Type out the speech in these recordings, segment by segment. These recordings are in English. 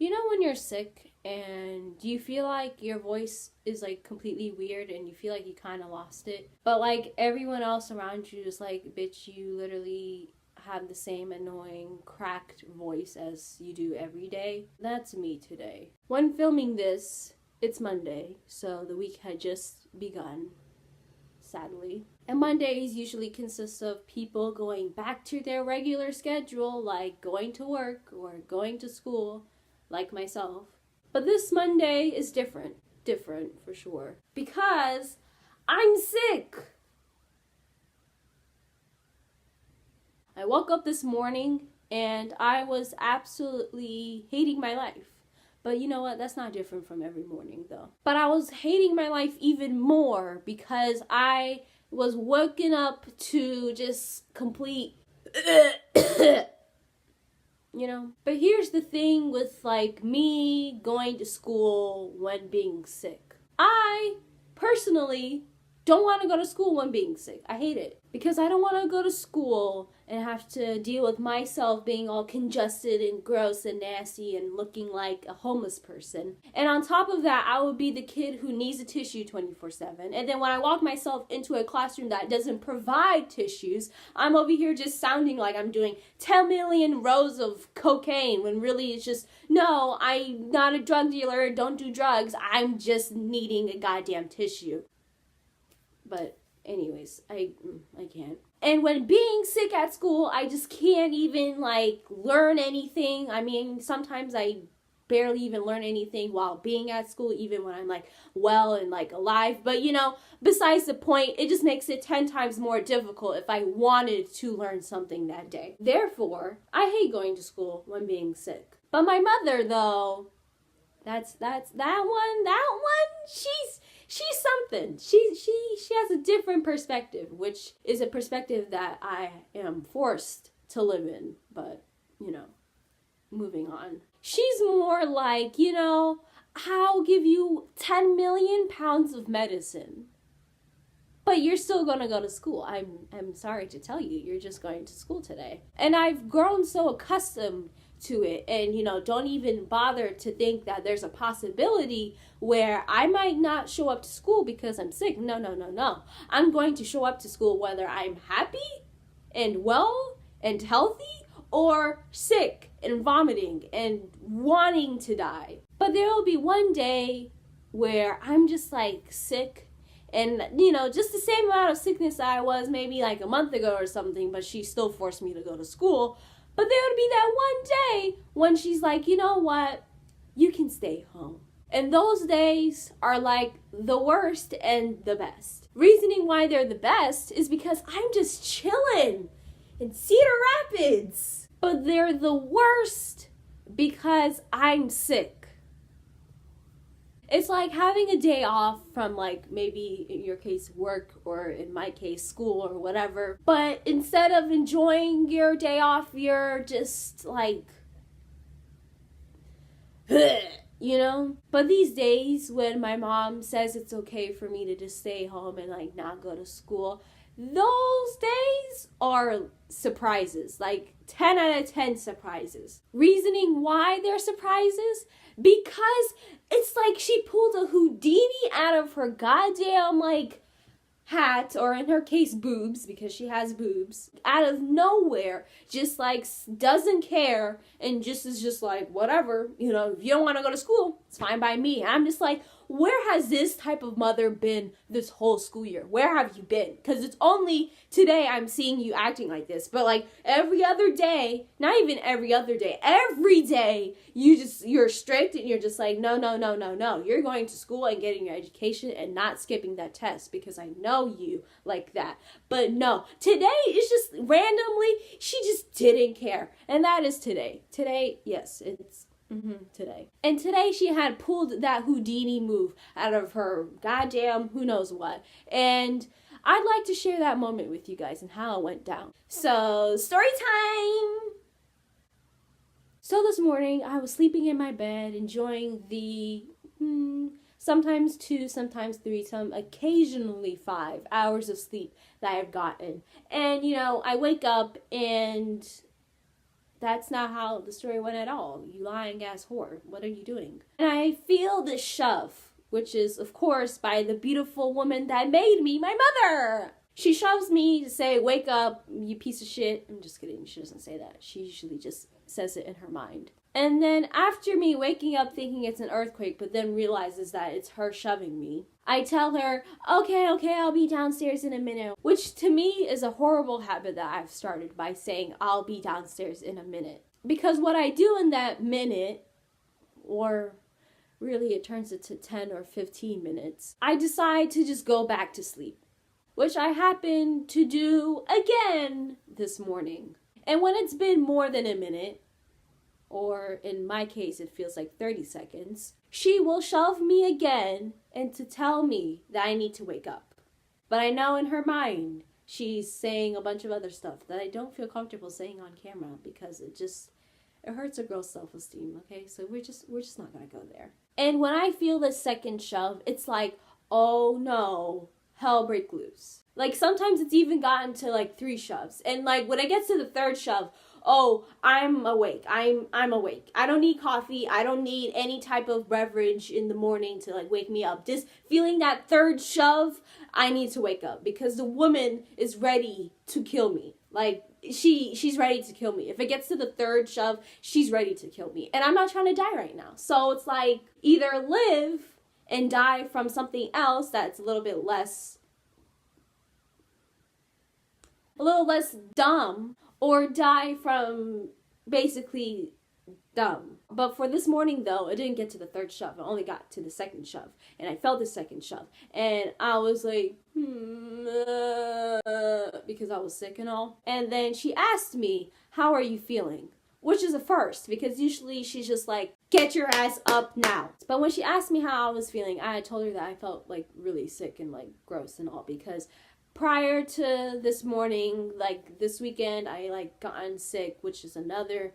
You know when you're sick and you feel like your voice is like completely weird and you feel like you kind of lost it, but like everyone else around you is like, bitch, you literally have the same annoying cracked voice as you do every day? That's me today. When filming this, it's Monday, so the week had just begun, sadly. And Mondays usually consist of people going back to their regular schedule, like going to work or going to school, like myself. But this Monday is different. Different for sure. Because I'm sick. I woke up this morning and I was absolutely hating my life. But you know what? That's not different from every morning though. But I was hating my life even more because I was woken up to just complete you know. But here's the thing with like me going to school when being sick. I personally don't want to go to school when being sick. I hate it because I don't want to go to school and have to deal with myself being all congested and gross and nasty and looking like a homeless person. And on top of that, I would be the kid who needs a tissue 24/7. And then when I walk myself into a classroom that doesn't provide tissues, I'm over here just sounding like I'm doing 10 million rows of cocaine when really it's just, no, I'm not a drug dealer, don't do drugs, I'm just needing a goddamn tissue. But anyways, I can't. And when being sick at school, I just can't even like learn anything. I mean, sometimes I barely even learn anything while being at school, even when I'm like well and like alive. But you know, besides the point, it just makes it 10 times more difficult if I wanted to learn something that day. Therefore, I hate going to school when being sick. But my mother though, that's that one, she's something. She has a different perspective, which is a perspective that I am forced to live in. But, you know, moving on. She's more like, you know, I'll give you 10 million pounds of medicine, but you're still going to go to school. I'm sorry to tell you, you're just going to school today. And I've grown so accustomed to it and, you know, don't even bother to think that there's a possibility where I might not show up to school because I'm sick. No. I'm going to show up to school whether I'm happy and well and healthy or sick and vomiting and wanting to die. But there will be one day where I'm just like sick and, you know, just the same amount of sickness that I was maybe like a month ago or something, but she still forced me to go to school. But there would be that one day when she's like, you know what, you can stay home. And those days are like the worst and the best. Reasoning why they're the best is because I'm just chilling in Cedar Rapids. But they're the worst because I'm sick. It's like having a day off from like maybe in your case work or in my case school or whatever. But instead of enjoying your day off, you're just like, you know? But these days when my mom says it's okay for me to just stay home and like not go to school, those days are surprises, like 10 out of 10 surprises. Reasoning why they're surprises? Because it's like she pulled a Houdini out of her goddamn like hat, or in her case boobs, because she has boobs, out of nowhere, just like doesn't care and just is just like, whatever, you know, if you don't want to go to school, it's fine by me. And I'm just like, where has this type of mother been this whole school year? Where have you been? Because it's only today I'm seeing you acting like this. But like every other day, not even every other day, every day you're strict and you're just like, no. You're going to school and getting your education and not skipping that test because I know you like that. But no, today it's just randomly, she just didn't care. And that is today. Today, yes, it's today. And today she had pulled that Houdini move out of her goddamn who knows what. And I'd like to share that moment with you guys and how it went down. So, story time! So this morning, I was sleeping in my bed, enjoying the sometimes 2, sometimes 3, occasionally 5 hours of sleep that I've gotten. And, you know, I wake up and That's not how the story went at all. You lying ass whore. What are you doing? And I feel this shove, which is, of course, by the beautiful woman that made me, my mother. She shoves me to say, wake up, you piece of shit. I'm just kidding. She doesn't say that. She usually just says it in her mind. And then after me waking up thinking it's an earthquake, but then realizes that it's her shoving me, I tell her, okay, I'll be downstairs in a minute. Which to me is a horrible habit that I've started by saying, I'll be downstairs in a minute. Because what I do in that minute, or really it turns into 10 or 15 minutes, I decide to just go back to sleep. Which I happen to do again this morning. And when it's been more than a minute, or in my case it feels like 30 seconds, she will shove me again and to tell me that I need to wake up. But I know in her mind she's saying a bunch of other stuff that I don't feel comfortable saying on camera because it hurts a girl's self-esteem, okay? So we're just not gonna go there. And when I feel the second shove, it's like, oh no, hell break loose. Like sometimes it's even gotten to like 3 shoves. And like when it gets to the third shove, oh, I'm awake. I'm awake. I don't need coffee. I don't need any type of beverage in the morning to like wake me up. Just feeling that third shove, I need to wake up because the woman is ready to kill me. Like she's ready to kill me. If it gets to the third shove, she's ready to kill me. And I'm not trying to die right now. So it's like either live and die from something else that's a little less dumb, or die from basically dumb. But for this morning though, it didn't get to the third shove. It only got to the second shove. And I felt the second shove. And I was like, because I was sick and all. And then she asked me, how are you feeling? Which is a first, because usually she's just like, get your ass up now. But when she asked me how I was feeling, I told her that I felt like really sick and like gross and all, because prior to this morning, like this weekend, I like gotten sick, which is another,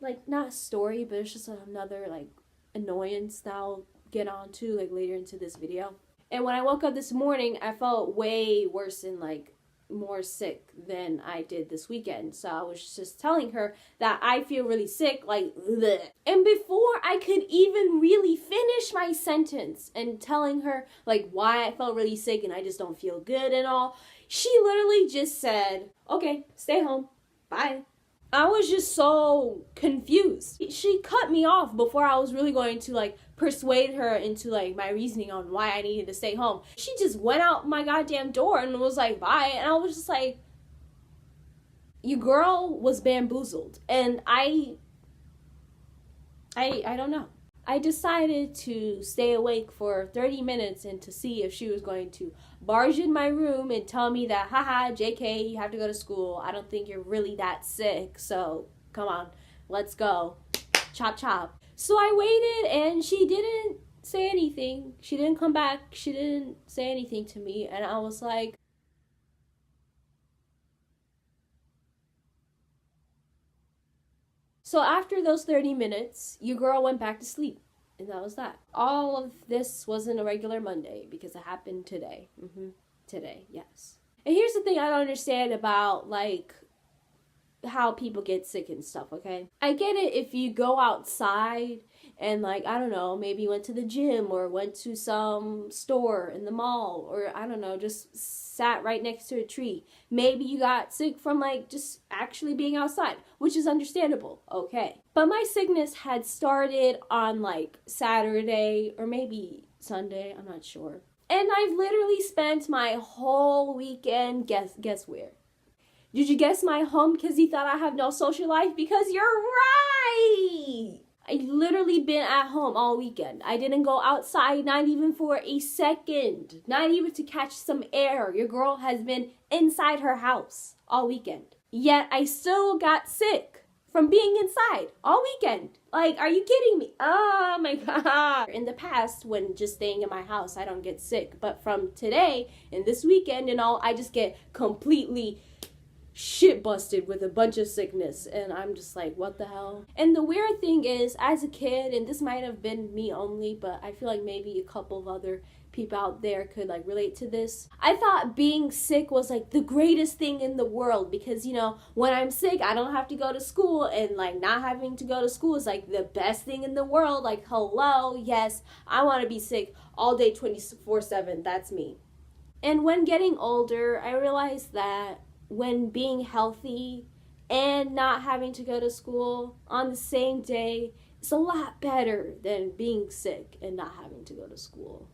like not story, but it's just another like annoyance that I'll get onto like later into this video. And when I woke up this morning, I felt way worse and like more sick than I did this weekend. So I was just telling her that I feel really sick, like bleh. And before I could even really finish my sentence and telling her like why I felt really sick and I just don't feel good and all, she literally just said, okay, stay home, bye. I was just so confused. She cut me off before I was really going to like persuade her into like my reasoning on why I needed to stay home. She just went out my goddamn door and was like, bye. And I was just like, your girl was bamboozled. And I don't know. I decided to stay awake for 30 minutes and to see if she was going to barge in my room and tell me that, haha, JK, you have to go to school. I don't think you're really that sick, so come on, let's go. Chop, chop. So I waited and she didn't say anything. She didn't come back. She didn't say anything to me. And I was like, so after those 30 minutes, your girl went back to sleep. And that was that. All of this wasn't a regular Monday because it happened today. Today, yes. And here's the thing I don't understand about, like, how people get sick and stuff, okay? I get it if you go outside and, like, I don't know, maybe you went to the gym or went to some store in the mall or, I don't know, just sat right next to a tree. Maybe you got sick from, like, just actually being outside, which is understandable, okay? But my sickness had started on, like, Saturday or maybe Sunday, I'm not sure. And I've literally spent my whole weekend, guess where? Did you guess my home because you thought I have no social life? Because you're right! I literally been at home all weekend. I didn't go outside, not even for a second. Not even to catch some air. Your girl has been inside her house all weekend. Yet I still got sick from being inside all weekend. Like, are you kidding me? Oh my God. In the past, when just staying in my house, I don't get sick. But from today and this weekend and all, I just get completely shit busted with a bunch of sickness, and I'm just like, what the hell? And the weird thing is, as a kid, and this might have been me only, but I feel like maybe a couple of other people out there could like relate to this. I thought being sick was like the greatest thing in the world because, you know, when I'm sick, I don't have to go to school, and like not having to go to school is like the best thing in the world. Like, hello, yes, I want to be sick all day 24/7. That's me. And when getting older, I realized that when being healthy and not having to go to school on the same day, it's a lot better than being sick and not having to go to school.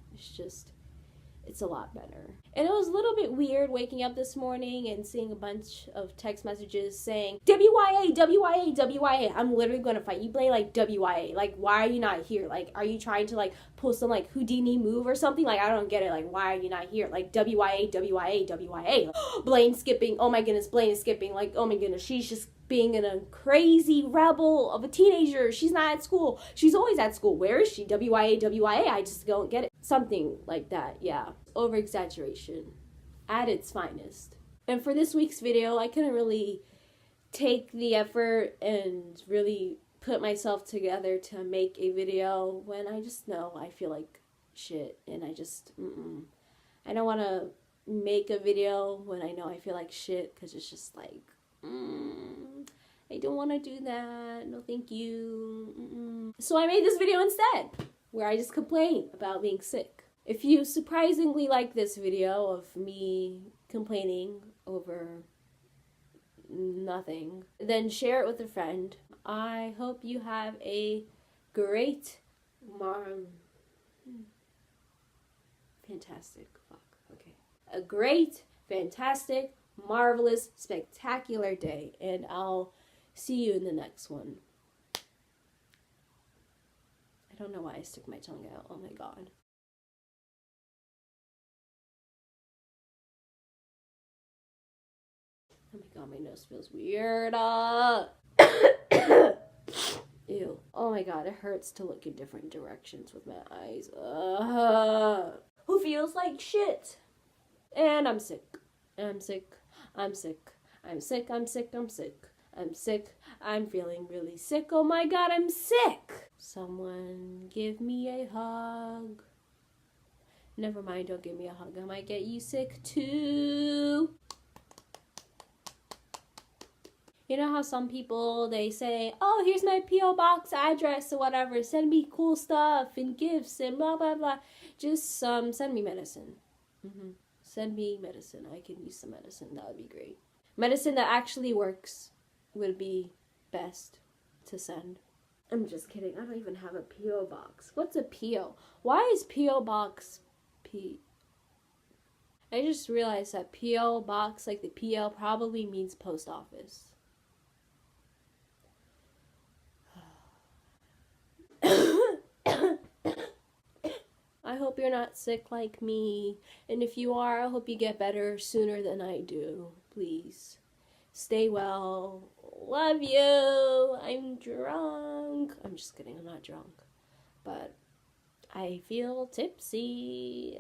It's a lot better. And it was a little bit weird waking up this morning and seeing a bunch of text messages saying, WYA, WYA, WYA. I'm literally going to fight you, Blane, like, WYA. Like, why are you not here? Like, are you trying to, like, pull some, like, Houdini move or something? Like, I don't get it. Like, why are you not here? Like, WYA, WYA, WYA. Blane skipping. Oh, my goodness, Blane is skipping. Like, oh, my goodness, she's just being a crazy rebel of a teenager. She's not at school. She's always at school. Where is she? WYA, WYA. I just don't get it. Something like that, yeah. Over-exaggeration at its finest. And for this week's video, I couldn't really take the effort and really put myself together to make a video when I just know I feel like shit, and I just, I don't want to make a video when I know I feel like shit, because it's just like, I don't want to do that. No, thank you. So I made this video instead, where I just complain about being sick. If you surprisingly like this video of me complaining over nothing, then share it with a friend. I hope you have a great, a great, fantastic, marvelous, spectacular day, and I'll see you in the next one. I don't know why I stuck my tongue out. Oh my god. Oh my god, my nose feels weird. Ew. Oh my god, it hurts to look in different directions with my eyes. Who feels like shit? And I'm sick. I'm sick. I'm sick. I'm sick. I'm sick. I'm sick. I'm sick. I'm feeling really sick. Oh my god, I'm sick. Someone give me a hug. Never mind, don't give me a hug. I might get you sick too. You know how some people, they say, oh, here's my P.O. box address or whatever. Send me cool stuff and gifts and blah, blah, blah. Just send me medicine. Send me medicine. I can use some medicine. That would be great. Medicine that actually works would be best to send. I'm just kidding. I don't even have a P.O. box. What's a P.O.? Why is P.O. box P? I just realized that P.O. box, like the P.O., probably means post office. I hope you're not sick like me, and if you are, I hope you get better sooner than I do. Please, stay well. Love you. I'm drunk. I'm just kidding, I'm not drunk, but I feel tipsy.